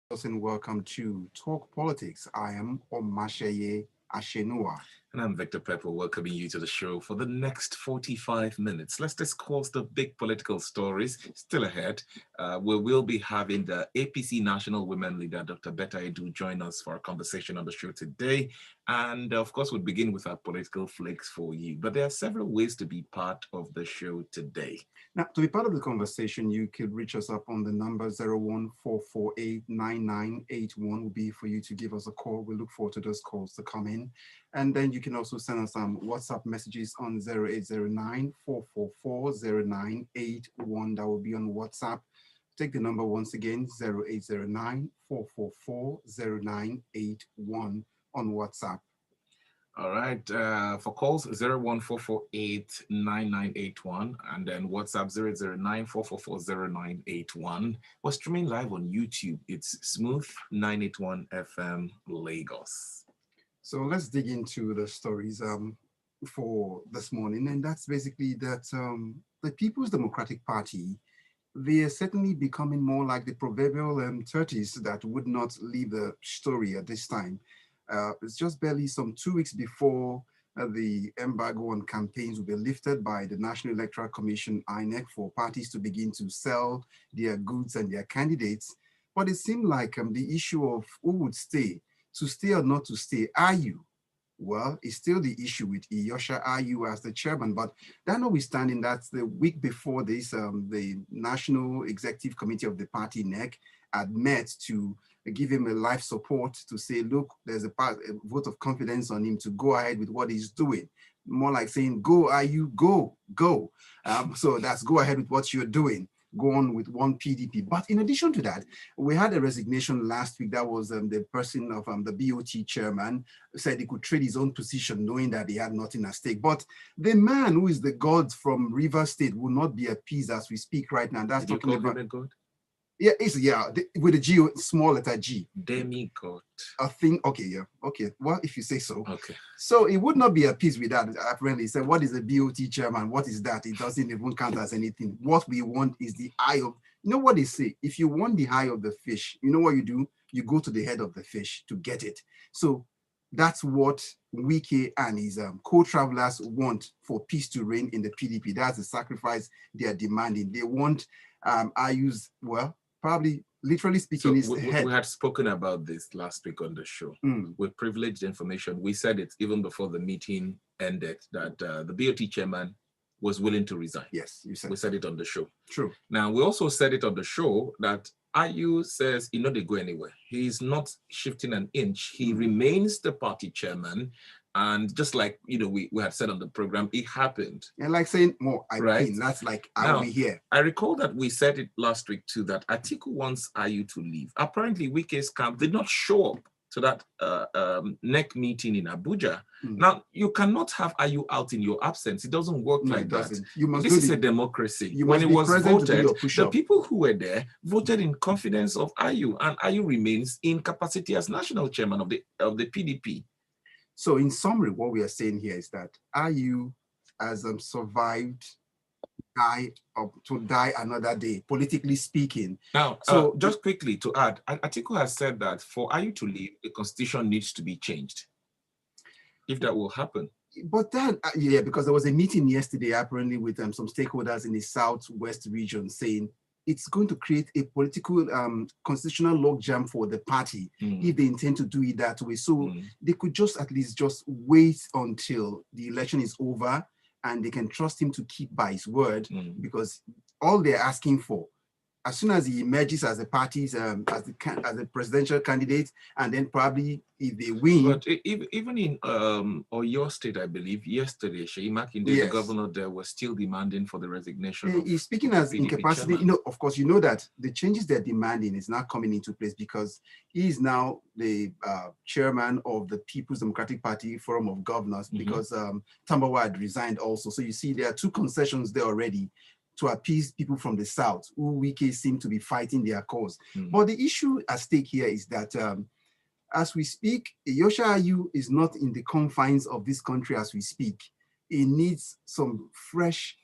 And welcome to Talk Politics. I am Omatseye Atsenuwa. And I'm Victor Pepple, welcoming you to the show for the next 45 minutes. Let's discuss the big political stories still ahead. We will be having the APC National Women Leader, Dr. Betta Edu, join us for a conversation on the show today. And of course, we'll begin with our political flicks for you. But there are several ways to be part of the show today. Now, to be part of the conversation, you could reach us up on the number 014489981 will be for you to give us a call. We look forward to those calls to come in. And then you can also send us some WhatsApp messages on 0809 444 0981. That will be on WhatsApp. Take the number once again, 0809 444 0981 on WhatsApp. All right. For calls, 014489981 and then WhatsApp 009 We're streaming live on YouTube. It's Smooth 981 FM Lagos. So let's dig into the stories for this morning. And that's basically that the People's Democratic Party, they are certainly becoming more like the proverbial turkeys that would not leave the story at this time. It's just barely some 2 weeks before the embargo on campaigns will be lifted by the National Electoral Commission, INEC, for parties to begin to sell their goods and their candidates. But it seemed like the issue of who would stay, to stay or not to stay, are you? Well, it's still the issue with Iyosha Ayu as the chairman, but that notwithstanding, that's the week before this, the National Executive Committee of the party, NEC, had met to give him a life support to say, look, there's a vote of confidence on him to go ahead with what he's doing. More like saying, go, Ayu, go. So that's go ahead with what you're doing. Go on with one PDP. But in addition to that, we had a resignation last week. That was the person of the BOT chairman said he could trade his own position knowing that he had nothing at stake. But the man who is the god from River State will not be appeased as we speak right now. That's Did you talking call about him a god? Yeah, with a G, small letter G. Demigod. A thing, okay. Well, if you say so. Okay. So it would not be appeased with that. Apparently, he said, what is a BOT chairman? What is that? It doesn't even count as anything. What we want is the eye of, you know what they say? If you want the eye of the fish, you know what you do? You go to the head of the fish to get it. So that's what Wike and his co-travelers want for peace to reign in the PDP. That's the sacrifice they are demanding. They want Ayu's, well, probably literally speaking, so head. We had spoken about this last week on the show. With privileged information, we said it even before the meeting ended that the BOT chairman was willing to resign. Yes, you said. We said it on the show. True. Now, we also said it on the show that Ayu says he not they go anywhere. He's not shifting an inch. He remains the party chairman. And just like, we had said on the program, it happened. And like saying, more, right? That's like, I'll be here. I recall that we said it last week too, that Atiku wants Ayu to leave. Apparently, Wike's camp did not show up to that NEC meeting in Abuja. Now, you cannot have Ayu out in your absence. It doesn't work like that. This is a democracy. When it was voted, the people who were there voted in confidence of Ayu, and Ayu remains in capacity as national chairman of the PDP. So in summary, what we are saying here is that Ayu has survived to die another day, politically speaking. Now, so just quickly to add, Atiku has said that for Ayu to leave, the constitution needs to be changed. If that will happen. But then, because there was a meeting yesterday, apparently, with some stakeholders in the Southwest region saying it's going to create a political constitutional logjam for the party if they intend to do it that way. So they could at least wait until the election is over and they can trust him to keep by his word, because all they're asking for, as soon as he emerges as the party's as a presidential candidate, and then probably if they win. But even in Oyo State, I believe yesterday, Sheyi Makinde, the governor there, was still demanding for the resignation. He's speaking as incapacity. Chairman. Of course, you know that the changes they're demanding is not coming into place because he is now the chairman of the People's Democratic Party Forum of Governors, because Tambawa had resigned also. So you see, there are two concessions there already to appease people from the South who Wike seem to be fighting their cause. But the issue at stake here is that as we speak, Iyosha Ayu is not in the confines of this country as we speak. He needs some fresh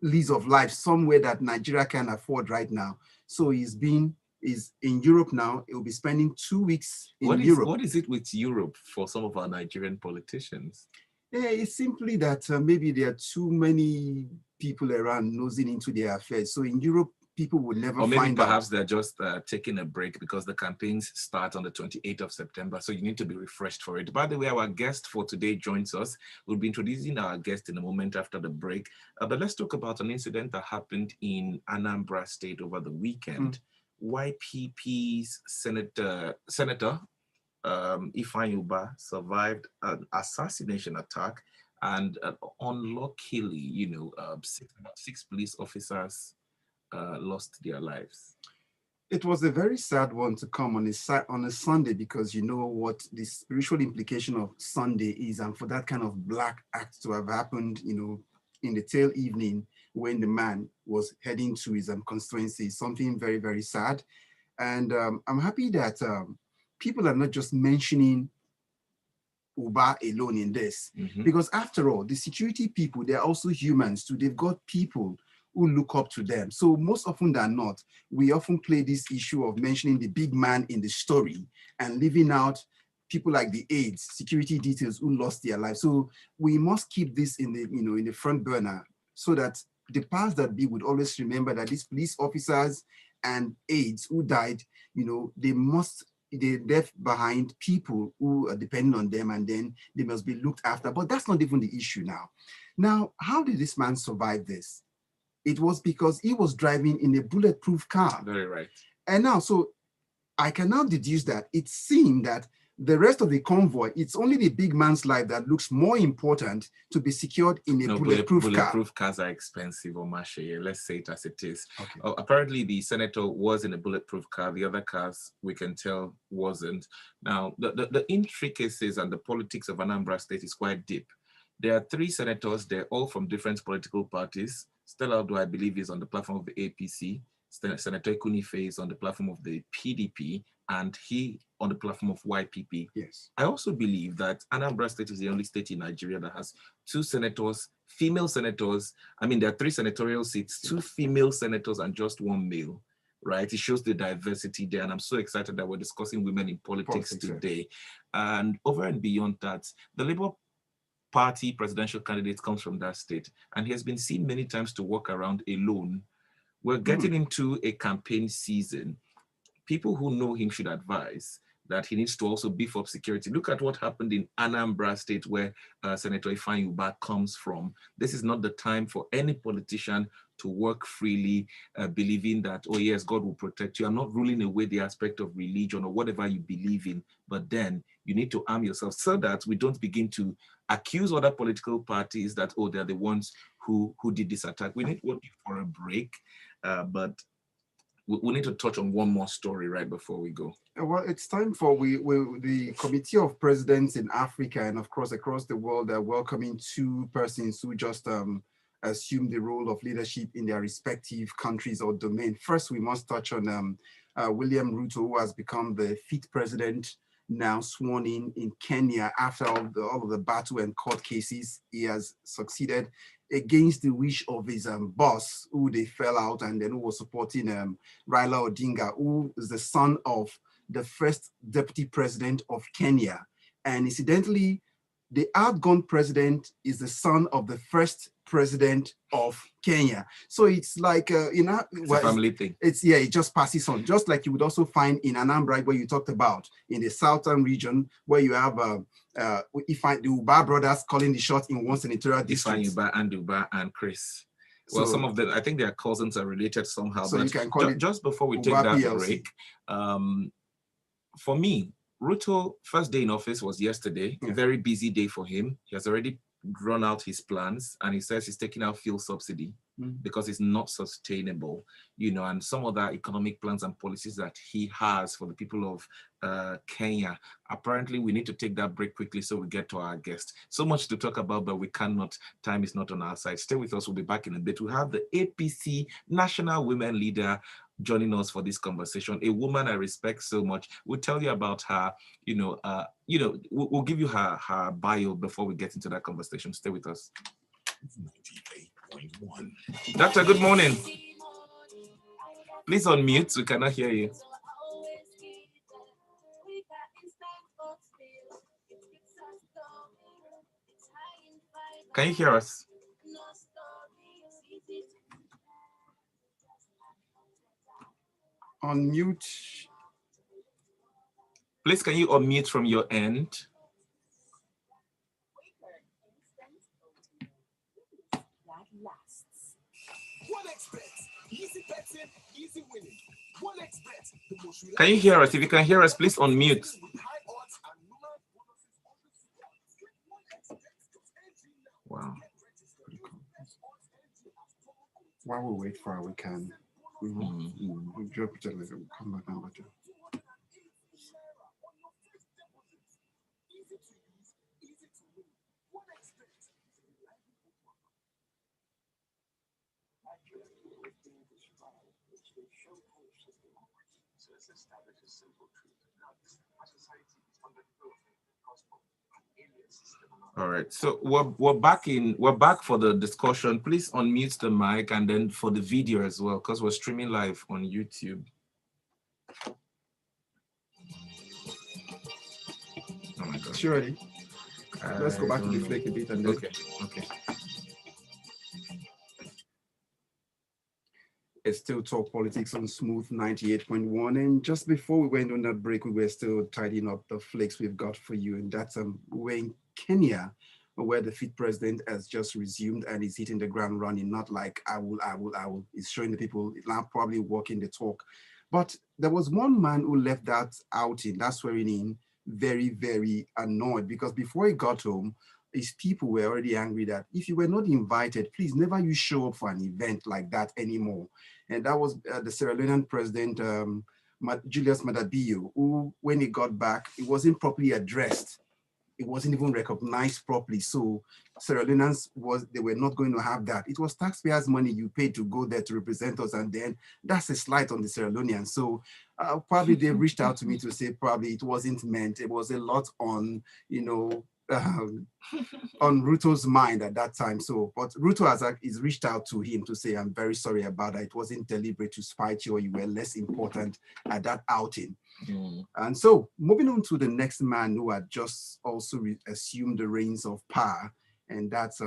lease of life somewhere that Nigeria can afford right now. So he's been is in Europe now. It will be spending 2 weeks in Europe. What is it with Europe for some of our Nigerian politicians? Yeah, it's simply that maybe there are too many people around nosing into their affairs. So in Europe, people will never or maybe find perhaps out. they're just taking a break because the campaigns start on the 28th of September. So you need to be refreshed for it. By the way, our guest for today joins us. We'll be introducing our guest in a moment after the break. But let's talk about an incident that happened in Anambra State over the weekend. YPP's Senator Ifeanyi Ubah survived an assassination attack, and unluckily, six police officers lost their lives. It was a very sad one to come on a Sunday, because you know what the spiritual implication of Sunday is, and for that kind of black act to have happened, in the tail evening when the man was heading to his constituency, something very, very sad. And I'm happy that people are not just mentioning Ubah alone in this, because after all, the security people, they're also humans too. They've got people who look up to them. So most often than not, we often play this issue of mentioning the big man in the story and leaving out people like the aides, security details who lost their lives. So we must keep this in the, in the front burner, so that the powers that be would always remember that these police officers and aides who died, they left behind people who are depending on them, and then they must be looked after. But that's not even the issue now. Now, how did this man survive this? It was because he was driving in a bulletproof car. Very right. And now, so I can now deduce that it seemed that the rest of the convoy, it's only the big man's life that looks more important to be secured in a bulletproof car. Bulletproof cars are expensive, Omatseye. Let's say it as it is. Okay. Apparently, the senator was in a bulletproof car. The other cars, we can tell, wasn't. Now, the intricacies and the politics of Anambra State is quite deep. There are 3 senators. They're all from different political parties. Stella Odu, I believe, is on the platform of the APC. Senator Ekunife is on the platform of the PDP, and he on the platform of YPP. Yes. I also believe that Anambra State is the only state in Nigeria that has 2 senators, female senators. I mean, there are 3 senatorial seats, 2 female senators and just 1 male, right? It shows the diversity there, and I'm so excited that we're discussing women in politics today. Yeah. And over and beyond that, the Labour Party presidential candidate comes from that state, and he has been seen many times to walk around alone. We're getting into a campaign season. People who know him should advise that he needs to also beef up security. Look at what happened in Anambra State, where Senator Ifeanyi Ubah comes from. This is not the time for any politician to work freely, believing that, oh yes, God will protect you. I'm not ruling away the aspect of religion or whatever you believe in, but then you need to arm yourself so that we don't begin to accuse other political parties that, oh, they're the ones who did this attack. We need to go for a break, but we need to touch on one more story right before we go. Well, it's time for the Committee of Presidents in Africa and, of course, across the world are welcoming 2 persons who just assumed the role of leadership in their respective countries or domain. First, we must touch on William Ruto, who has become the 5th president now sworn in Kenya after all of the battle and court cases. He has succeeded against the wish of his boss, who they fell out, and then who was supporting Raila Odinga, who is the son of the first deputy president of Kenya. And incidentally, the outgone president is the son of the first president of Kenya. So it's like, it's a family thing. It just passes on. Just like you would also find in Anambra, where you talked about, in the southern region, where you have the Ubah brothers calling the shot in one senatorial district. Ubah and Chris. Well, so, some of them, I think their cousins are related somehow. So but you can call it just before we take that break, for me, Ruto, first day in office was yesterday, a very busy day for him. He has already drawn out his plans, and he says he's taking out fuel subsidy because it's not sustainable, and some other economic plans and policies that he has for the people of Kenya. Apparently, we need to take that break quickly so we get to our guest. So much to talk about, but we cannot. Time is not on our side. Stay with us. We'll be back in a bit. We have the APC National Women Leader joining us for this conversation, a woman I respect so much. We'll tell you about her, we'll give you her bio before we get into that conversation. Stay with us. 98.1. Doctor, good morning. Please unmute, we cannot hear you. Can you hear us? Unmute. Please, can you unmute from your end? Can you hear us? If you can hear us, please unmute. Wow. While we wait for her, we can drop it a little, come back number 2. All right, so we're back for the discussion. Please unmute the mic, and then for the video as well, because we're streaming live on YouTube. Oh my God. Sure. Let's go back to the flake a bit and then. Okay. It's still Talk Politics on Smooth 98.1. And just before we went on that break, we were still tidying up the flakes we've got for you. And that's we're in Kenya, where the fit president has just resumed and is hitting the ground running, not like I will. He's showing the people now probably walking the talk. But there was one man who left that outing, that swearing in, very, very annoyed, because before he got home, his people were already angry that if you were not invited, please never you show up for an event like that anymore. And that was the Sierra Leonean president, Julius Maada Bio, who, when he got back, it wasn't properly addressed. It wasn't even recognized properly. So Sierra Leoneans they were not going to have that. It was taxpayers' money you paid to go there to represent us, and then that's a slight on the Sierra Leoneans. So probably they reached out to me to say probably it wasn't meant. It was a lot on, on Ruto's mind at that time. So, but Ruto has reached out to him to say, I'm very sorry about that. It wasn't deliberate to spite you, or you were less important at that outing. And so moving on to the next man who had just also assumed the reins of power, and that's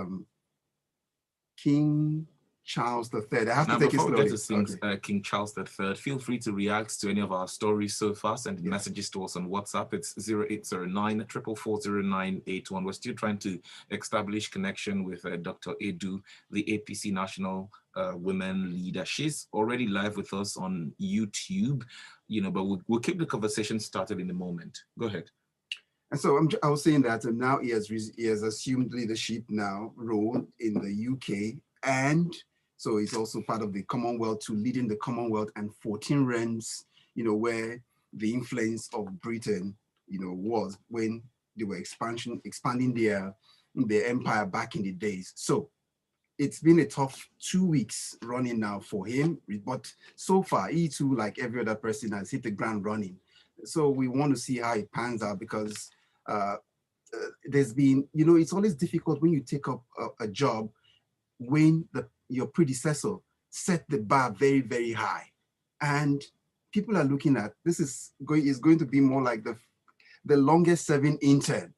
King Charles III. I have to take it slowly. Before we get to sing King Charles III, feel free to react to any of our stories so far. Send messages to us on WhatsApp. It's 0809 4440981. We're still trying to establish connection with Dr. Edu, the APC National Women Leader. She's already live with us on YouTube, but we'll keep the conversation started in a moment. Go ahead. And so I was saying that now he has assumed leadership role in the UK, and so he's also part of the Commonwealth, to leading the Commonwealth and 14 realms, where the influence of Britain, was when they were expanding their empire back in the days. So it's been a tough 2 weeks running now for him, but so far he too, like every other person, has hit the ground running. So we want to see how it pans out, because there's been, it's always difficult when you take up a job when your predecessor set the bar very, very high, and people are looking at this is going to be more like the longest serving intern,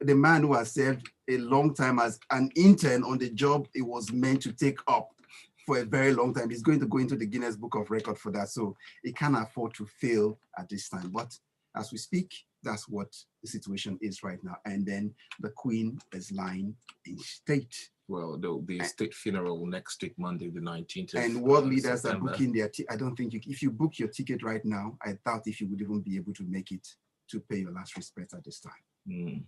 the man who has served a long time as an intern on the job it was meant to take up for a very long time. He's going to go into the Guinness Book of Record for that, so he can't afford to fail at this time. But as we speak, that's what the situation is right now. And then the Queen is lying in state. Well, there will be a state funeral next week, Monday, the 19th. And world leaders September. Are booking their I don't think if you book your ticket right now, I doubt if you would even be able to make it to pay your last respect at this time.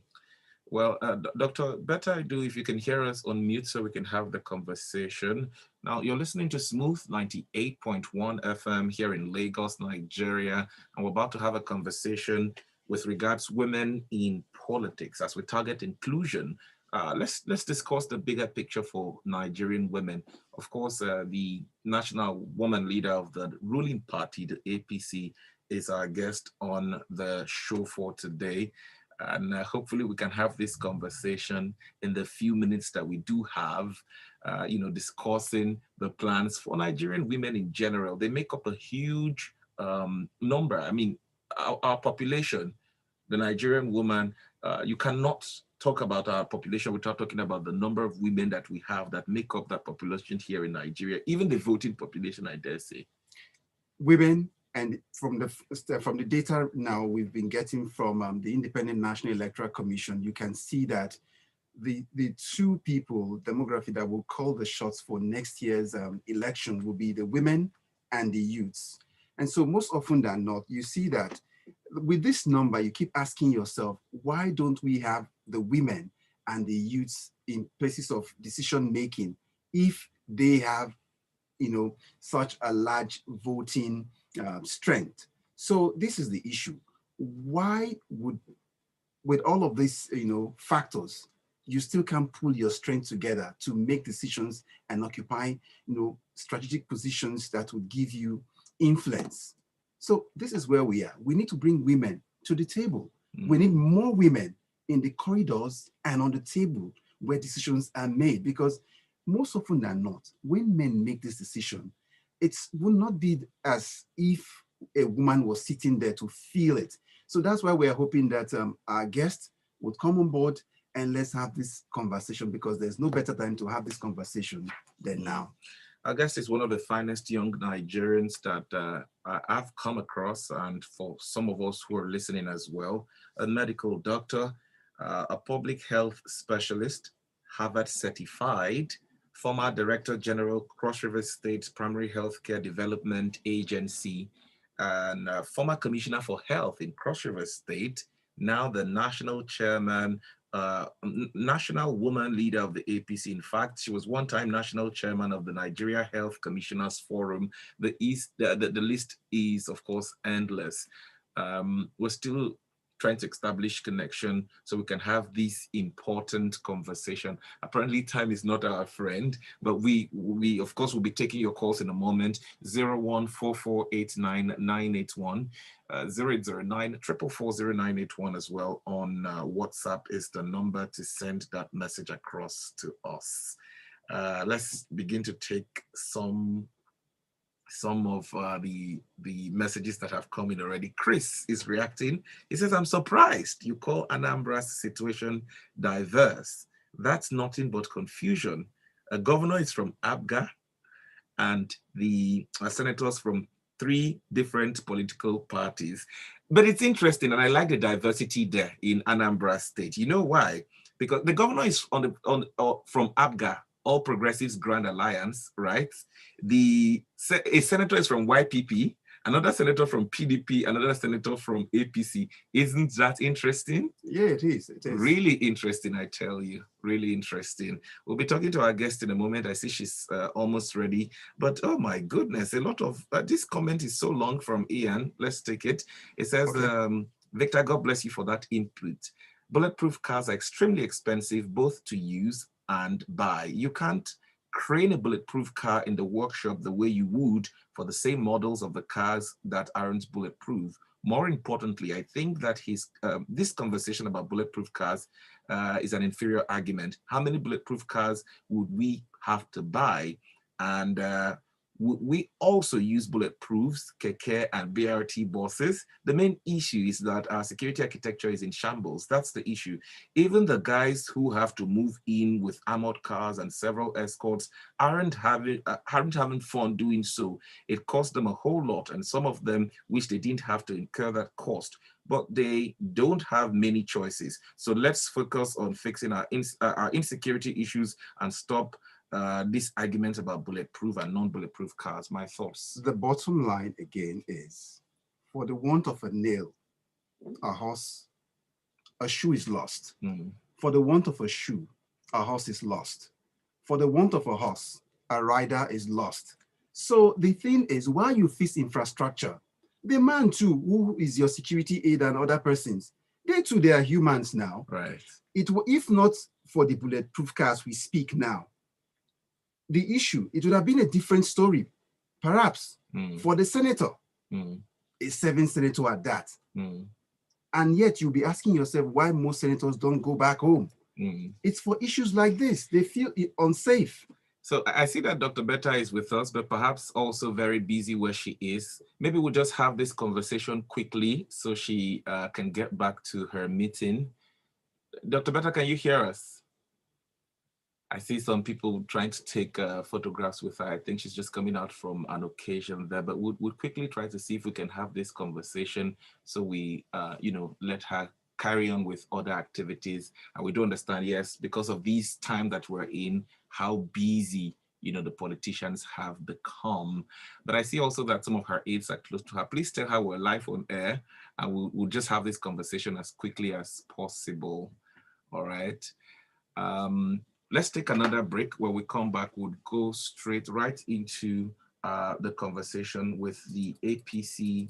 Well, Dr. Betta Edu, if you can hear us on mute so we can have the conversation. Now, you're listening to Smooth 98.1 FM here in Lagos, Nigeria, and we're about to have a conversation with regards women in politics as we target inclusion. Let's discuss the bigger picture for Nigerian women. Of course, the national woman leader of the ruling party, the APC, is our guest on the show for today. And hopefully we can have this conversation in the few minutes that we do have, discussing the plans for Nigerian women in general. They make up a huge number. I mean, our population, the Nigerian woman, you cannot talk about our population without talking about the number of women that we have that make up that population here in Nigeria, even the voting population, I dare say. Women, and from the data now we've been getting from the Independent National Electoral Commission, you can see that the two people demography that will call the shots for next year's election will be the women and the youths. And so most often than not, you see that with this number, you keep asking yourself, why don't we have the women and the youths in places of decision making if they have, such a large voting strength? So this is the issue. Why would, with all of these, factors, you still can't pull your strength together to make decisions and occupy, strategic positions that would give you influence? So this is where we are. We need to bring women to the table. We need more women in the corridors and on the table where decisions are made, because most often than not, when men make this decision, it will not be as if a woman was sitting there to feel it. So that's why we're hoping that our guest would come on board and let's have this conversation, because there's no better time to have this conversation than now. Our guest is one of the finest young Nigerians that I've come across, and for some of us who are listening as well, a medical doctor, a public health specialist, Harvard certified, former Director General, Cross River State Primary Healthcare Development Agency, and former Commissioner for Health in Cross River State, now the National Chairman, National Woman Leader of the APC. In fact, she was one time National Chairman of the Nigeria Health Commissioners Forum. The list is, of course, endless. We're still trying to establish connection so we can have this important conversation. Apparently time is not our friend, but we of course will be taking your calls in a moment. 014489981, 0809 as well on WhatsApp is the number to send that message across to us. Let's begin to take some of the messages that have come in already. Chris is reacting. He says, I'm surprised you call Anambra's situation diverse. That's nothing but confusion. A governor is from Abga and the senators from 3 different political parties. But it's interesting, and I like the diversity there in Anambra State. You know why? Because the governor is from Abga, All Progressives Grand Alliance, right? A senator is from YPP, another senator from PDP, another senator from APC. Isn't that interesting? Yeah, it is. It is. Really interesting, I tell you. Really interesting. We'll be talking to our guest in a moment. I see she's almost ready. But oh my goodness, a lot of this comment is so long from Ian. Let's take it. It says, okay. Victor, God bless you for that input. Bulletproof cars are extremely expensive, both to use and buy. You can't crane a bulletproof car in the workshop the way you would for the same models of the cars that aren't bulletproof. More importantly, I think that this conversation about bulletproof cars is an inferior argument. How many bulletproof cars would we have to buy? And we also use bulletproofs, keke, and BRT buses. The main issue is that our security architecture is in shambles. That's the issue. Even the guys who have to move in with armored cars and several escorts aren't having fun doing so. It costs them a whole lot, and some of them wish they didn't have to incur that cost. But they don't have many choices. So let's focus on fixing our insecurity issues and stop this argument about bulletproof and non-bulletproof cars. My thoughts. The bottom line again is, for the want of a nail, a shoe is lost. For the want of a shoe, a horse is lost. For the want of a horse, a rider is lost. So the thing is, while you fix infrastructure, the man too, who is your security aid and other persons, they too, they are humans now. Right. If not for the bulletproof cars we speak now, the issue, it would have been a different story, perhaps, for the senator, a 7th senator at that. And yet you'll be asking yourself why most senators don't go back home. It's for issues like this. They feel unsafe. So I see that Dr. Betta is with us, but perhaps also very busy where she is. Maybe we'll just have this conversation quickly so she can get back to her meeting. Dr. Betta, can you hear us? I see some people trying to take photographs with her. I think she's just coming out from an occasion there, but we'll quickly try to see if we can have this conversation so we, let her carry on with other activities. And we do understand, yes, because of this time that we're in, how busy, the politicians have become. But I see also that some of her aides are close to her. Please tell her we're live on air and we'll just have this conversation as quickly as possible. All right. Let's take another break. When we come back, we'll go straight right into the conversation with the APC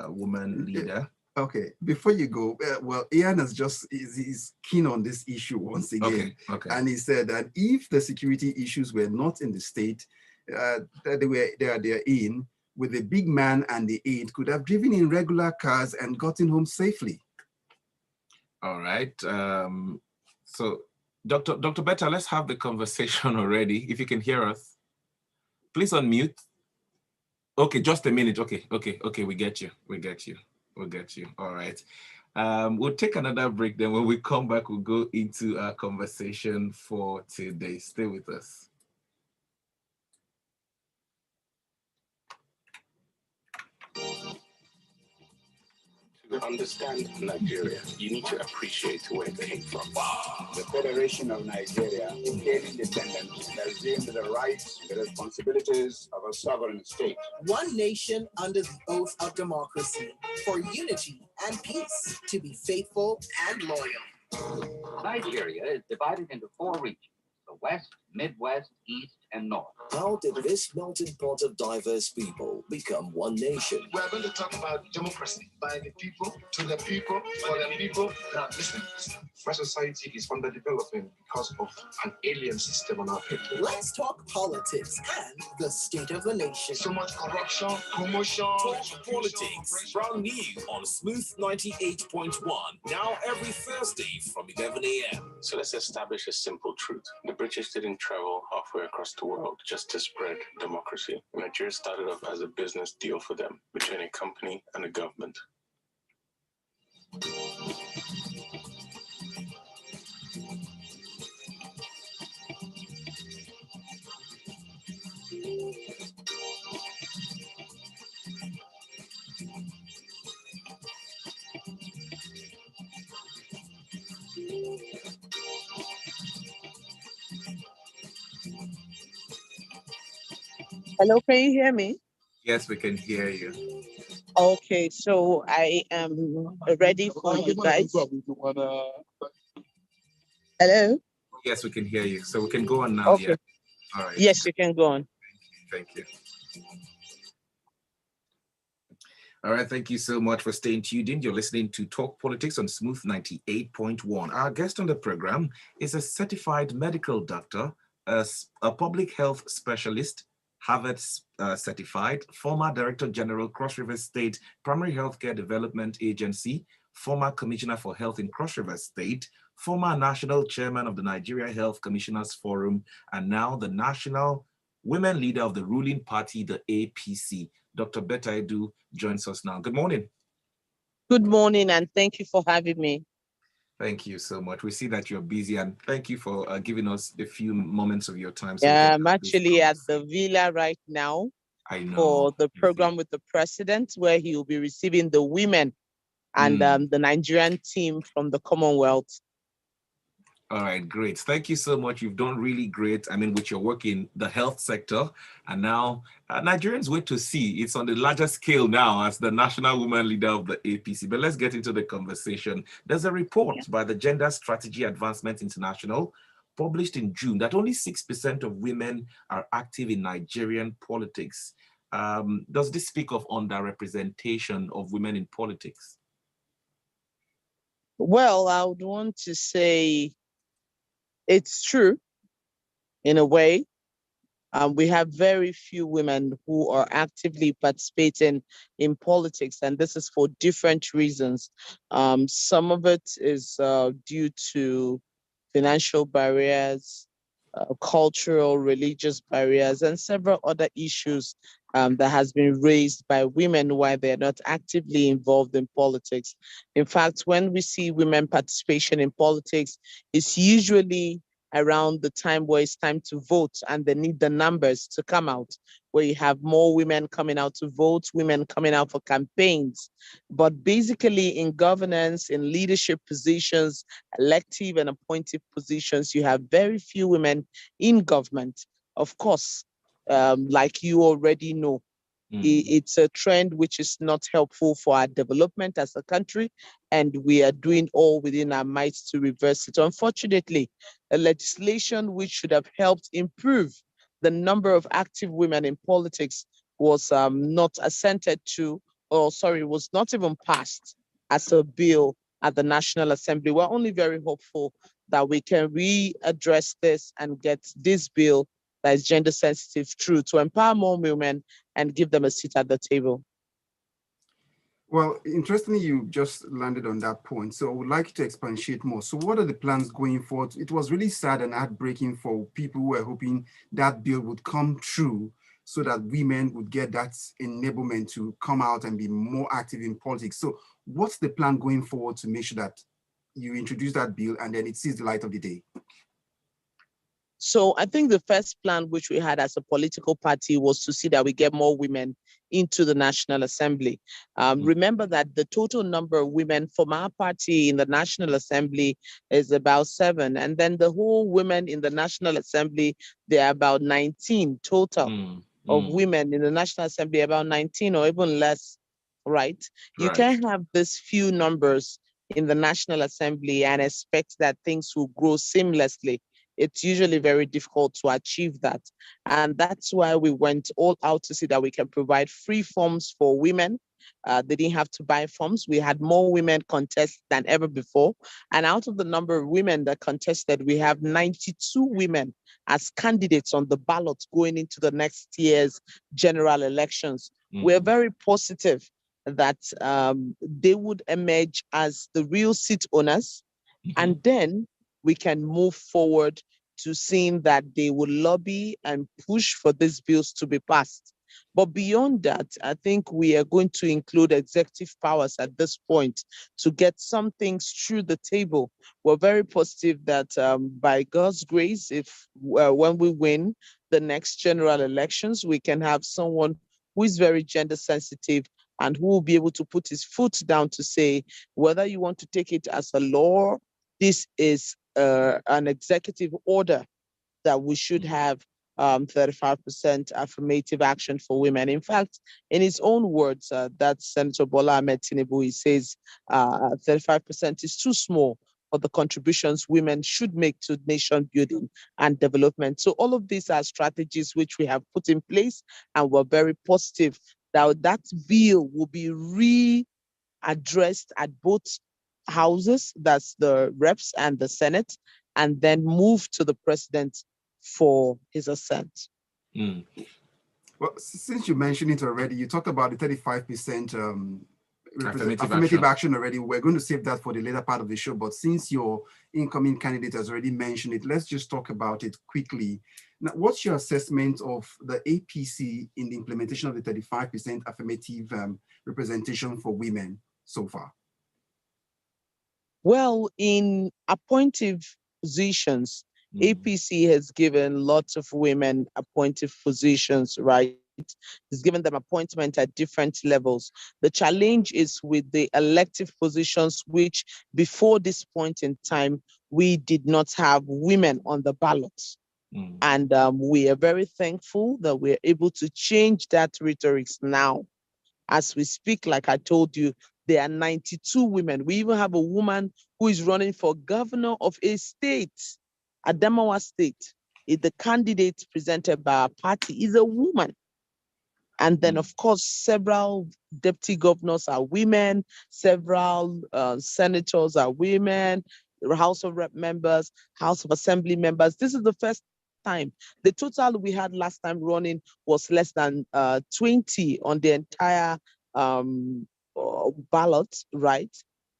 woman leader. Okay, before you go, well, Ian is keen on this issue once again. Okay. And he said that if the security issues were not in the state that they're in, with the big man and the aide could have driven in regular cars and gotten home safely. All right. So Dr. Betta, let's have the conversation already. If you can hear us, please unmute. Okay, just a minute. Okay, we get you. All right. We'll take another break. Then when we come back, we'll go into our conversation for today. Stay with us. To understand Nigeria, you need to appreciate where it came from. Wow. The Federation of Nigeria became independent and assumed the rights and responsibilities of a sovereign state. One nation under the oath of democracy, for unity and peace, to be faithful and loyal. Nigeria is divided into 4 regions: the West, Midwest, East, and North. How did this melting pot of diverse people become one nation? We're going to talk about democracy by the people, to the people, for the people. Now, listen. Our society is underdeveloping because of an alien system on our people. Let's talk politics and the state of the nation. So much corruption, promotion. Talk politics. Brand new on Smooth 98.1. Now every Thursday from 11 a.m. So let's establish a simple truth. The British didn't travel halfway across the world just to spread democracy. Nigeria started off as a business deal for them between a company and a government. Hello, can you hear me? Yes, we can hear you. Okay, so I am ready for you guys. Hello? Yes, we can hear you. So we can go on now. Okay. Yeah. All right. Yes, you can go on. Thank you. All right, thank you so much for staying tuned in. You're listening to Talk Politics on Smooth 98.1. Our guest on the program is a certified medical doctor, a public health specialist, Harvard certified, former Director General, Cross River State Primary Healthcare Development Agency, former Commissioner for Health in Cross River State, former National Chairman of the Nigeria Health Commissioners Forum, and now the National Women Leader of the ruling party, the APC. Dr. Betta Edu joins us now. Good morning. Good morning, and thank you for having me. Thank you so much. We see that you're busy, and thank you for giving us a few moments of your time. So I'm actually at the villa right now. I know. For the program with the president, where he will be receiving the women and the Nigerian team from the Commonwealth. All right, great. Thank you so much. You've done really great. I mean, with your work in the health sector, and now Nigerians wait to see. It's on the larger scale now as the national woman leader of the APC. But let's get into the conversation. There's a report by the Gender Strategy Advancement International published in June that only 6% of women are active in Nigerian politics. Does this speak of underrepresentation of women in politics? Well, I would want to say it's true in a way. We have very few women who are actively participating in politics, and this is for different reasons. Some of it is due to financial barriers. cultural, religious barriers, and several other issues that has been raised by women while they're not actively involved in politics. In fact, when we see women participation in politics, it's usually around the time where it's time to vote and they need the numbers to come out, where you have more women coming out to vote, women coming out for campaigns. But basically in governance, in leadership positions, elective and appointive positions, you have very few women in government. Of course, like you already know, it's a trend which is not helpful for our development as a country, and we are doing all within our might to reverse it. Unfortunately, a legislation which should have helped improve the number of active women in politics was not assented to, or sorry, was not even passed as a bill at the National Assembly. We're only very hopeful that we can readdress this and get this bill that is gender sensitive through to empower more women and give them a seat at the table. Well, interestingly, you just landed on that point. So I would like you to expatiate more. So what are the plans going forward? It was really sad and heartbreaking for people who were hoping that bill would come true so that women would get that enablement to come out and be more active in politics. So what's the plan going forward to make sure that you introduce that bill and then it sees the light of the day? So I think the first plan which we had as a political party was to see that we get more women into the National Assembly. Remember that the total number of women from our party in the National Assembly is about 7. And then the whole women in the National Assembly, there are about 19 total of women in the National Assembly, about 19 or even less, right? You can't have these few numbers in the National Assembly and expect that things will grow seamlessly. It's usually very difficult to achieve that. And that's why we went all out to see that we can provide free forms for women. They didn't have to buy forms. We had more women contest than ever before. And out of the number of women that contested, we have 92 women as candidates on the ballot going into the next year's general elections. We're very positive that they would emerge as the real seat owners. And then we can move forward to seeing that they will lobby and push for these bills to be passed. But beyond that, I think we are going to include executive powers at this point to get some things through the table. We're very positive that by God's grace, if when we win the next general elections, we can have someone who is very gender sensitive and who will be able to put his foot down to say, whether you want to take it as a law, this is an executive order that we should have 35% affirmative action for women. In fact, in his own words, that's Senator Bola Ahmed Tinubu, he says 35% is too small for the contributions women should make to nation building and development. So all of these are strategies which we have put in place, and we're very positive that that bill will be readdressed at both houses, that's the reps and the Senate, and then move to the president for his assent. Well, since you mentioned it already, you talked about the 35% affirmative action already. We're going to save that for the later part of the show, but since your incoming candidate has already mentioned it, let's just talk about it quickly. Now, what's your assessment of the APC in the implementation of the 35% affirmative representation for women so far? Well, in appointive positions, APC has given lots of women appointive positions, right? It's given them appointment at different levels. The challenge is with the elective positions, which before this point in time, we did not have women on the ballot. And we are very thankful that we're able to change that rhetoric now. As we speak, like I told you, there are 92 women. We even have a woman who is running for governor of a state, Adamawa State. The candidate presented by our party is a woman. And then, of course, several deputy governors are women, several senators are women, House of Rep members, House of Assembly members. This is the first time. The total we had last time running was less than 20 on the entire ballot, right,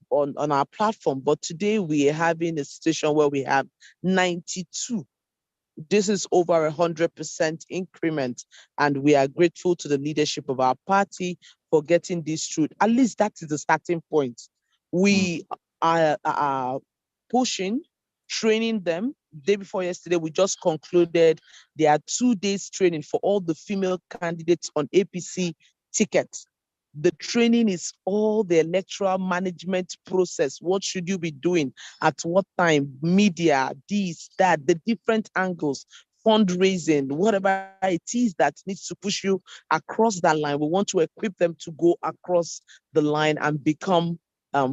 on our platform. But today we are having a situation where we have 92 This is over 100% increment, and we are grateful to the leadership of our party for getting this through. At least that is the starting point. We are pushing, training them. Day before yesterday, we just concluded there are 2 days training for all the female candidates on APC tickets. The training is all the electoral management process. What should you be doing? At what time? Media, this, that, the different angles, fundraising, whatever it is that needs to push you across that line. We want to equip them to go across the line and become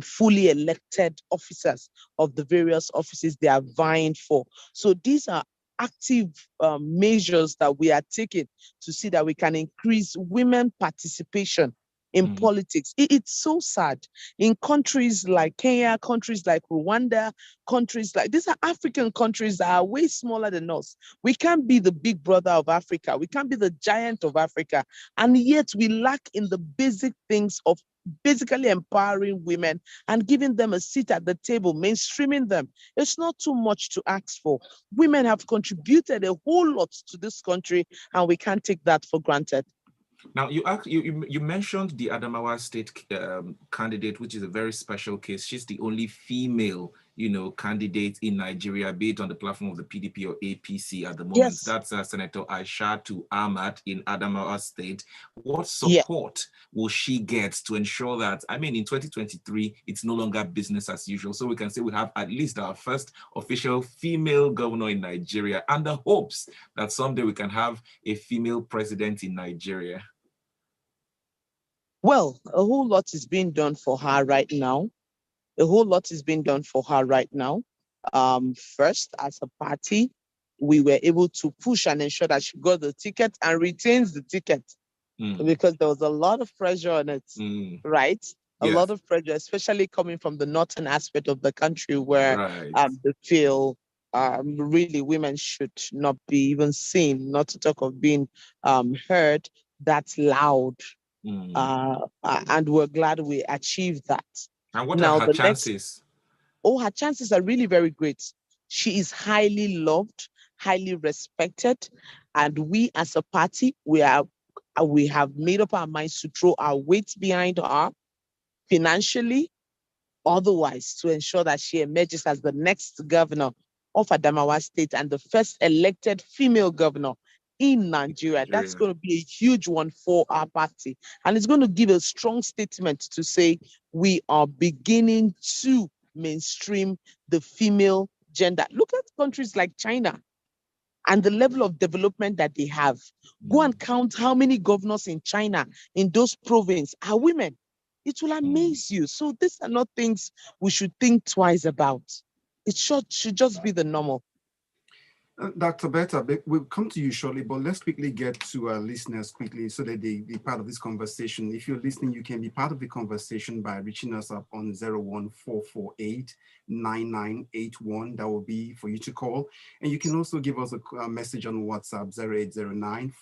fully elected officers of the various offices they are vying for. So these are active measures that we are taking to see that we can increase women participation in politics. It's so sad. In countries like Kenya, countries like Rwanda, countries like, these are African countries that are way smaller than us. We can't be the big brother of Africa. We can't be the giant of Africa. And yet we lack in the basic things of basically empowering women and giving them a seat at the table, mainstreaming them. It's not too much to ask for. Women have contributed a whole lot to this country, and we can't take that for granted. Now, you mentioned the Adamawa State candidate, which is a very special case. She's the only female, candidate in Nigeria, be it on the platform of the PDP or APC at the moment. Yes. That's Senator Aishatu Ahmad in Adamawa State. What support will she get to ensure that, in 2023, it's no longer business as usual? So we can say we have at least our first official female governor in Nigeria, and the hopes that someday we can have a female president in Nigeria. Well, a whole lot is being done for her right now. First, as a party, we were able to push and ensure that she got the ticket and retains the ticket because there was a lot of pressure on it, right? A lot of pressure, especially coming from the northern aspect of the country where they feel really women should not be even seen, not to talk of being heard that loud. And we're glad we achieved that. And what are her chances? Her chances are really very great. She is highly loved, highly respected, and we as a party, we have made up our minds to throw our weight behind her financially, otherwise, to ensure that she emerges as the next governor of Adamawa State and the first elected female governor in Nigeria. That's going to be a huge one for our party. And it's going to give a strong statement to say we are beginning to mainstream the female gender. Look at countries like China and the level of development that they have. Go and count how many governors in China, in those provinces, are women. It will amaze you. So these are not things we should think twice about. It should just be the normal. Dr. Betta, we'll come to you shortly, but let's quickly get to our listeners quickly so that they be part of this conversation. If you're listening, you can be part of the conversation by reaching us up on 01448-9981. That will be for you to call. And you can also give us a message on WhatsApp.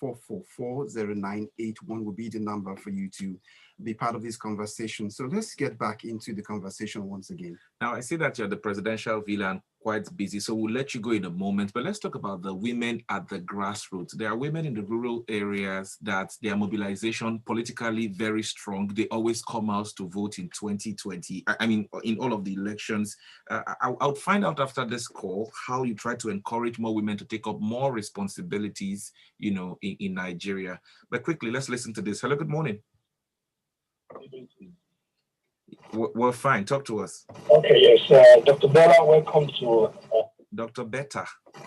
0809-444-0981 will be the number for you to be part of this conversation. So let's get back into the conversation once again. Now, I see that you're the presidential villa and quite busy, so we'll let you go in a moment, but let's talk about the women at the grassroots. There are women in the rural areas that their mobilization politically very strong. They always come out to vote in 2020. In all of the elections. I'll find out after this call how you try to encourage more women to take up more responsibilities, in Nigeria. But quickly, let's listen to this. Hello, good morning. We're fine. Talk to us. Okay, yes. Dr. Bella, welcome to... Dr. Betta.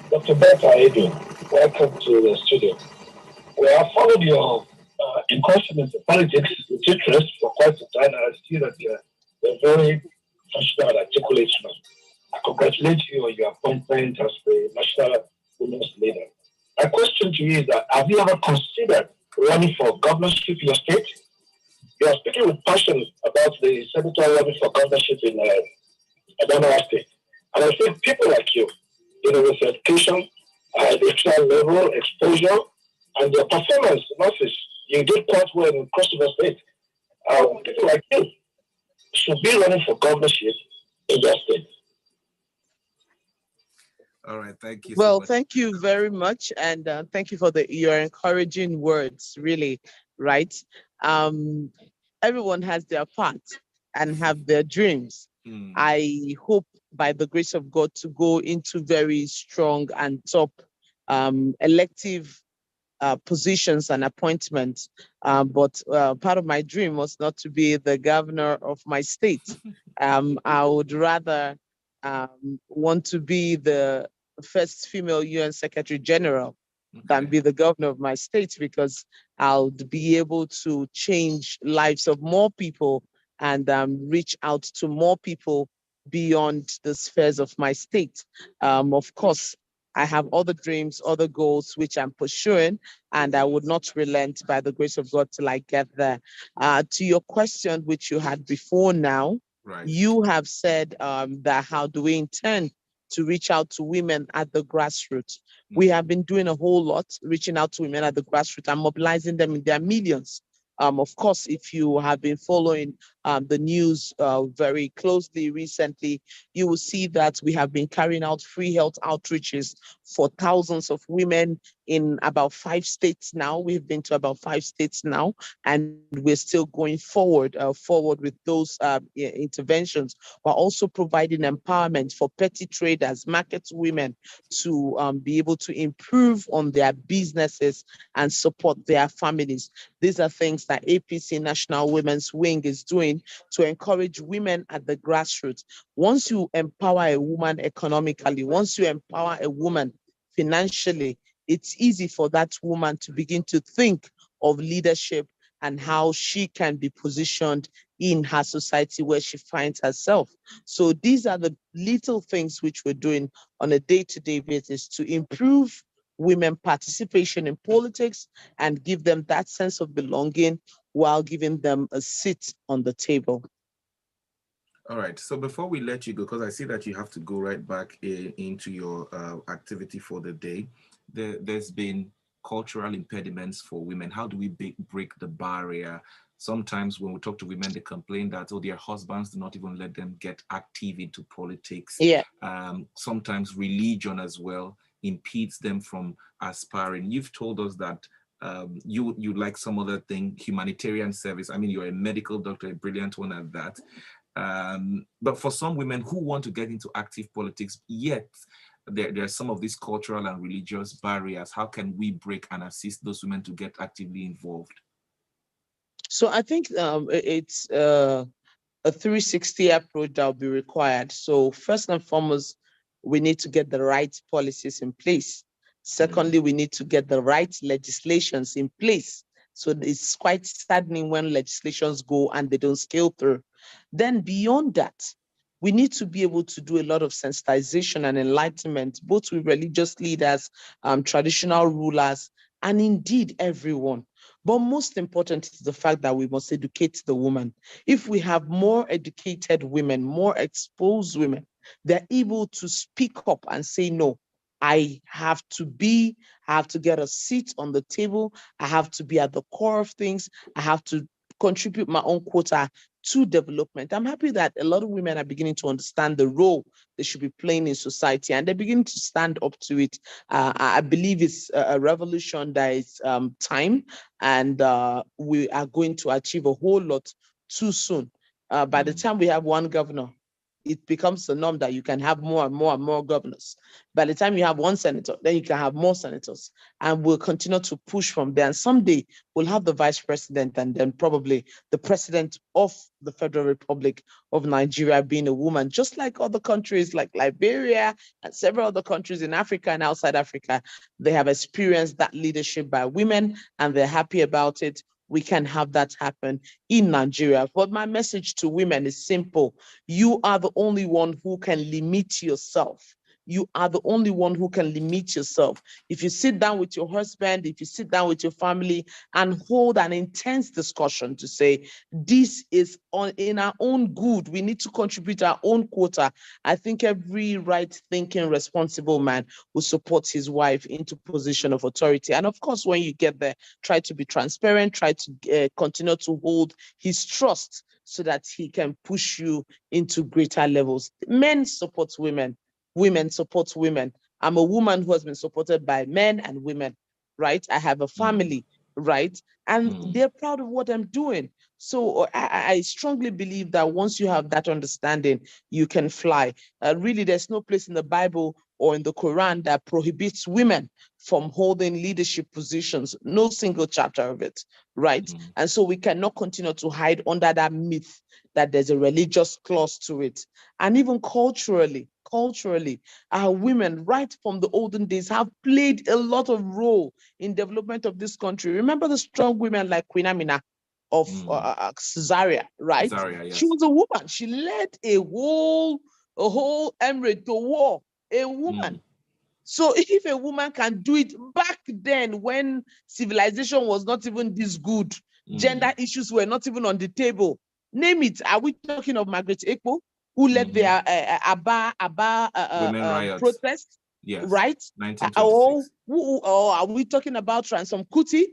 Dr. Betta Edu, welcome to the studio. We have followed your incursion into politics with interest for quite some time, and I see that you're very professional and articulate man. I congratulate you on your appointment as the national women's leader. My question to you is that, have you ever considered running for governorship in your state? You are speaking with passion about the senator running for governorship in Adamawa State. And I think people like you, with education, educational level, exposure, and your performance in office, you did quite well in Cross River State. People like you should be running for governorship in your state. All right, thank you so Well, much. thank you very much, and thank you for your encouraging words. Really, right? Um, Everyone has their part and have their dreams. I hope, by the grace of God, to go into very strong and top elective positions and appointments. But part of my dream was not to be the governor of my state. I would rather want to be the first female UN Secretary General than be the governor of my state, because I'll be able to change lives of more people and reach out to more people beyond the spheres of my state. Of course, I have other dreams, other goals which I'm pursuing, and I would not relent by the grace of God till I get there. To your question, which you had before now, you have said that how do we intend to reach out to women at the grassroots? We have been doing a whole lot, reaching out to women at the grassroots and mobilizing them in their millions. Of course, if you have been following the news very closely recently, you will see that we have been carrying out free health outreaches for thousands of women in about 5 states now. We've been to about 5 states now, and we're still going forward with those interventions. We're also providing empowerment for petty traders, market women, to be able to improve on their businesses and support their families. These are things that APC National Women's Wing is doing to encourage women at the grassroots. Once you empower a woman economically, once you empower a woman financially, it's easy for that woman to begin to think of leadership and how she can be positioned in her society where she finds herself. So these are the little things which we're doing on a day-to-day basis to improve women participation in politics and give them that sense of belonging while giving them a seat on the table. All right. So before we let you go, because I see that you have to go right back into your activity for the day, there's been cultural impediments for women. How do we break the barrier? Sometimes when we talk to women, they complain that, oh, their husbands do not even let them get active into politics. Yeah. Sometimes religion as well impedes them from aspiring. You've told us that you like some other thing, humanitarian service. I mean, you're a medical doctor, a brilliant one at that. But for some women who want to get into active politics, yet there are some of these cultural and religious barriers. How can we break and assist those women to get actively involved? So I think it's a 360 approach that will be required. So first and foremost, we need to get the right policies in place. Secondly, we need to get the right legislations in place. So it's quite saddening when legislations go and they don't scale through. Then beyond that, we need to be able to do a lot of sensitization and enlightenment, both with religious leaders, traditional rulers, and indeed everyone. But most important is the fact that we must educate the woman. If we have more educated women, more exposed women, they're able to speak up and say, no, I have to get a seat on the table. I have to be at the core of things. I have to contribute my own quota to development. I'm happy that a lot of women are beginning to understand the role they should be playing in society, and they're beginning to stand up to it. I believe it's a revolution that is time, and we are going to achieve a whole lot too soon. By the time we have one governor, it becomes the norm that you can have more and more and more governors. By the time you have one senator, then you can have more senators. And we'll continue to push from there. And someday we'll have the vice president and then probably the president of the Federal Republic of Nigeria being a woman, just like other countries like Liberia and several other countries in Africa and outside Africa. They have experienced that leadership by women and they're happy about it. We can have that happen in Nigeria. But my message to women is simple. You are the only one who can limit yourself. You are the only one who can limit yourself. If you sit down with your husband, if you sit down with your family and hold an intense discussion to say, this is in our own good, we need to contribute our own quota. I think every right-thinking, responsible man will support his wife into position of authority. And of course, when you get there, try to be transparent, try to continue to hold his trust so that he can push you into greater levels. Men support women. Women support women. I'm a woman who has been supported by men and women, right? I have a family, right? And they're proud of what I'm doing. So I strongly believe that once you have that understanding, you can fly. Really, there's no place in the Bible or in the Quran that prohibits women from holding leadership positions, no single chapter of it, right? And so we cannot continue to hide under that myth that there's a religious clause to it. And even culturally, our women right from the olden days have played a lot of role in development of this country. Remember the strong women like Queen Amina of Zaria, right? Zaria, yes. She was a woman. She led a whole emirate to war, a woman. So if a woman can do it back then when civilization was not even this good, gender issues were not even on the table, name it. Are we talking of Margaret Ekpo, who led the Women riots protest, yes, right? 1926. Or are we talking about Ransom Kuti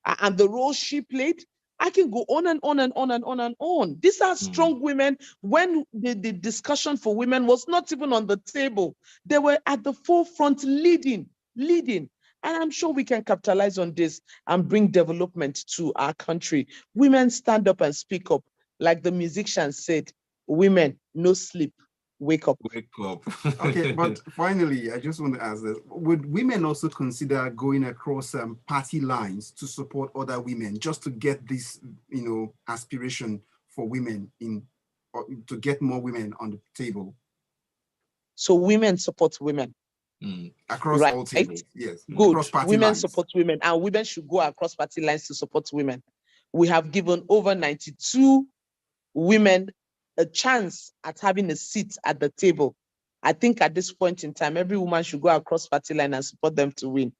and the role she played? I can go on and on and on and on and on. These are strong women. When the discussion for women was not even on the table, they were at the forefront leading. And I'm sure we can capitalize on this and bring development to our country. Women stand up and speak up. Like the musician said, women, no sleep, wake up. Wake up. Okay, but finally, I just want to ask this. Would women also consider going across party lines to support other women just to get this, aspiration for women or to get more women on the table? So women support women. Across all tables, yes. Good. Across party Women lines. support women, and women should go across party lines to support women. We have given over 92 women a chance at having a seat at the table. I think at this point in time, every woman should go across party line and support them to win.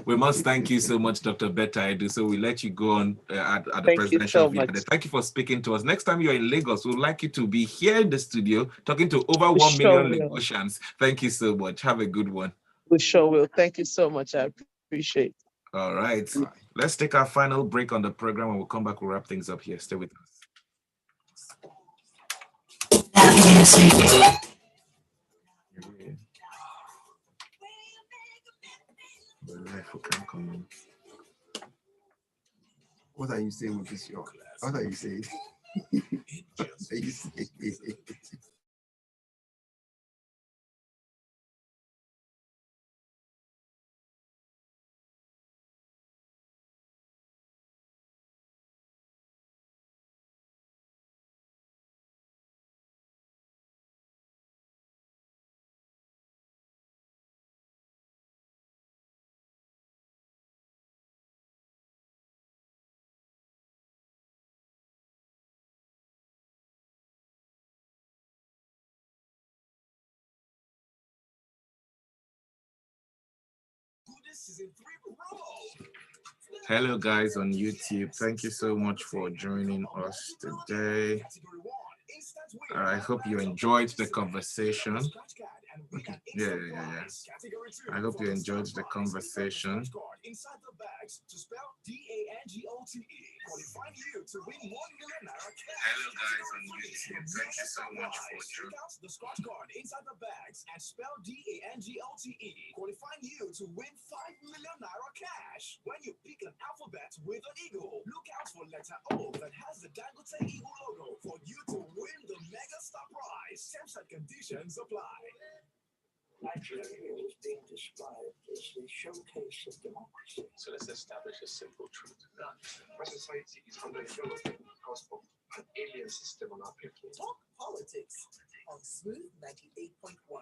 We must thank you so much, Dr. Betta Edu. So we let you go on at the presidential villa. Thank you for speaking to us. Next time you're in Lagos, we'd like you to be here in the studio talking to over 1 million Lagosians. Thank you so much. Have a good one. We sure will. Thank you so much. I appreciate it. All right. Let's take our final break on the program. When we'll come back, we'll wrap things up here. Stay with us. What are you saying with this? What are you saying? What are you saying? Hello guys on YouTube, thank you so much for joining us today. I hope you enjoyed the conversation. Yeah. I hope you enjoyed the conversation. Hello guys on YouTube, thank you so much for joining. The scratch card inside the bags and spell DANGOTE, qualifying you to win 5 million naira cash. When you pick an alphabet with an eagle, look out for letter O that has the Dangote Eagle logo for you to win the mega star prize. Terms and conditions apply. Nigeria is being described as the showcase of democracy. So let's establish a simple truth. Our society is under development because of an alien system on our people. Talk politics on Smooth 98.1.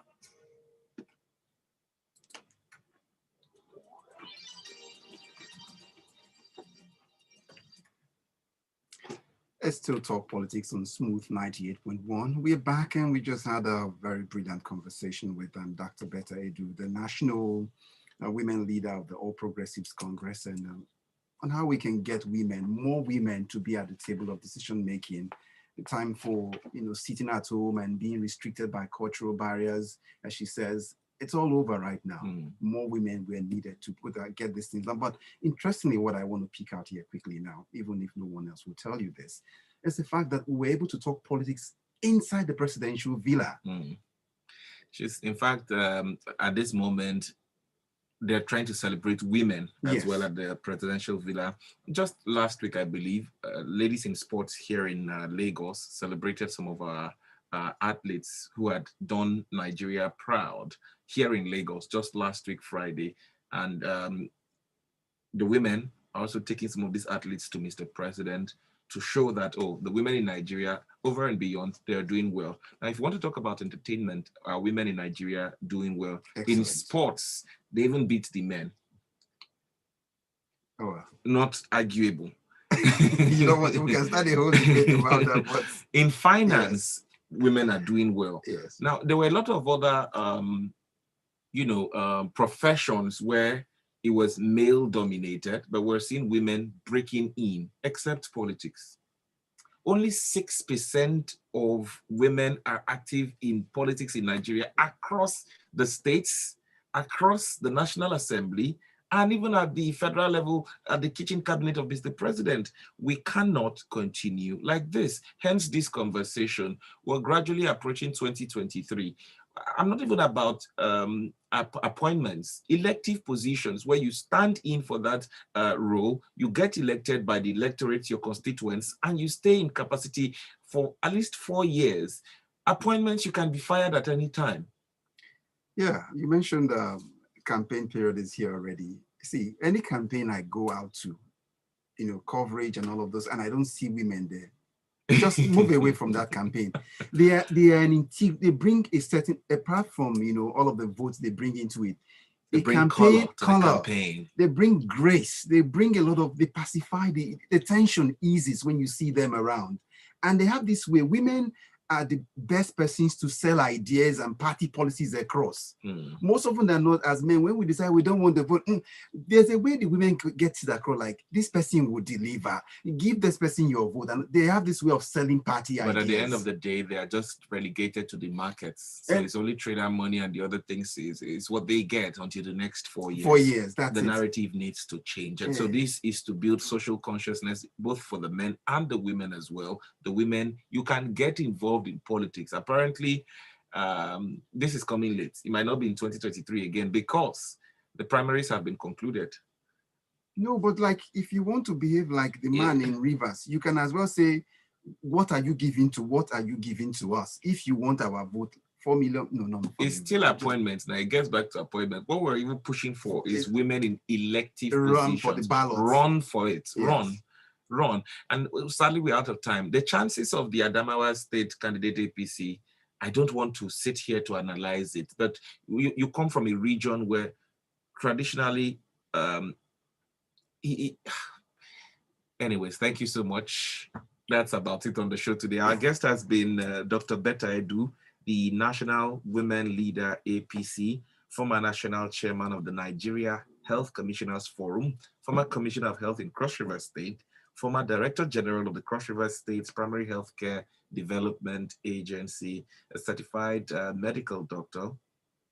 Let's still talk politics on Smooth 98.1. We're back and we just had a very brilliant conversation with Dr. Betta Edu, the national women leader of the All Progressives Congress, and on how we can get more women to be at the table of decision making. The time for sitting at home and being restricted by cultural barriers, as she says, it's all over right now. More women were needed to get these things done. But interestingly, what I want to pick out here quickly now, even if no one else will tell you this, is the fact that we were able to talk politics inside the presidential villa. She's, in fact, at this moment, they're trying to celebrate women as well at the presidential villa. Just last week, I believe, ladies in sports here in Lagos celebrated some of our athletes who had done Nigeria proud here in Lagos just last week, Friday. And the women are also taking some of these athletes to Mr. President to show that, oh, the women in Nigeria, over and beyond, they're doing well. Now, if you want to talk about entertainment, are women in Nigeria doing well? Excellent. In sports, they even beat the men. Oh, well. Not arguable. You know what? We can start a whole debate about that. But in finance, women are doing well. Yes. Now, there were a lot of other, professions where it was male dominated, but we're seeing women breaking in, except politics. Only 6% of women are active in politics in Nigeria across the states, across the National Assembly, and even at the federal level, at the kitchen cabinet of Mr. President. We cannot continue like this. Hence this conversation. We're gradually approaching 2023. I'm not even about appointments, elective positions where you stand in for that role, you get elected by the electorate, your constituents, and you stay in capacity for at least 4 years. Appointments, you can be fired at any time. Yeah, you mentioned campaign period is here already. See, any campaign I go out to, coverage and all of those, and I don't see women there, just move away from that campaign. They bring apart from all of the votes they bring into it, they bring color. They bring grace. They bring they pacify the tension eases when you see them around, and they have this way. Women are the best persons to sell ideas and party policies across. Most often than not, as men, when we decide we don't want to vote, there's a way the women get it across, like, this person will deliver, give this person your vote. And they have this way of selling party ideas. But at the end of the day, they are just relegated to the markets. So it's only trader money, and the other things is what they get until the next 4 years. 4 years, that's the narrative needs to change. And so this is to build social consciousness, both for the men and the women as well. The women, you can get involved in politics. Apparently, this is coming late. It might not be in 2023 again because the primaries have been concluded. No, but like, if you want to behave like the man in Rivers, you can as well say, what are you giving to? What are you giving to us? If you want our vote, 4 million, no. It's still appointments. Now it gets back to appointment. What we're even pushing for is women in elective positions. Run for the ballot. Run for it. Yes. Run. And sadly, we're out of time. The chances of the Adamawa State candidate APC, I don't want to sit here to analyze it, but you come from a region where traditionally, anyways, thank you so much. That's about it on the show today. Our guest has been Dr. Betta Edu, the National Women Leader APC, former National Chairman of the Nigeria Health Commissioners Forum, former Commissioner of Health in Cross River State, former Director General of the Cross River State's Primary Healthcare Development Agency, a certified medical doctor,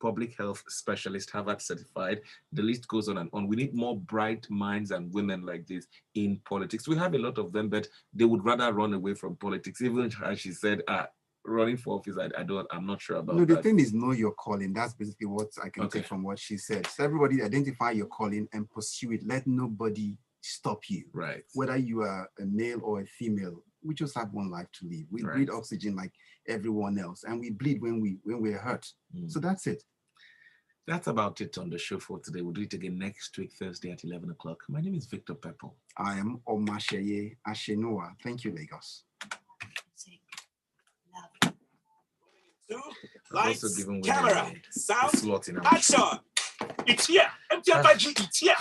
public health specialist, Harvard certified. The list goes on and on. We need more bright minds and women like this in politics. We have a lot of them, but they would rather run away from politics. Even as she said, running for office, I'm not sure about that. No, the thing is, know your calling. That's basically what I can take from what she said. So everybody identify your calling and pursue it. Let nobody stop you. Right. Whether you are a male or a female, we just have one life to live. We breathe oxygen like everyone else, and we bleed when we're hurt. So that's it. That's about it on the show for today. We'll do it again next week, Thursday at 11 o'clock. My name is Victor Pepple. I am Omatseye Atsenuwa. Thank you, Lagos. Lights, camera, sound, action. It's here. It's here.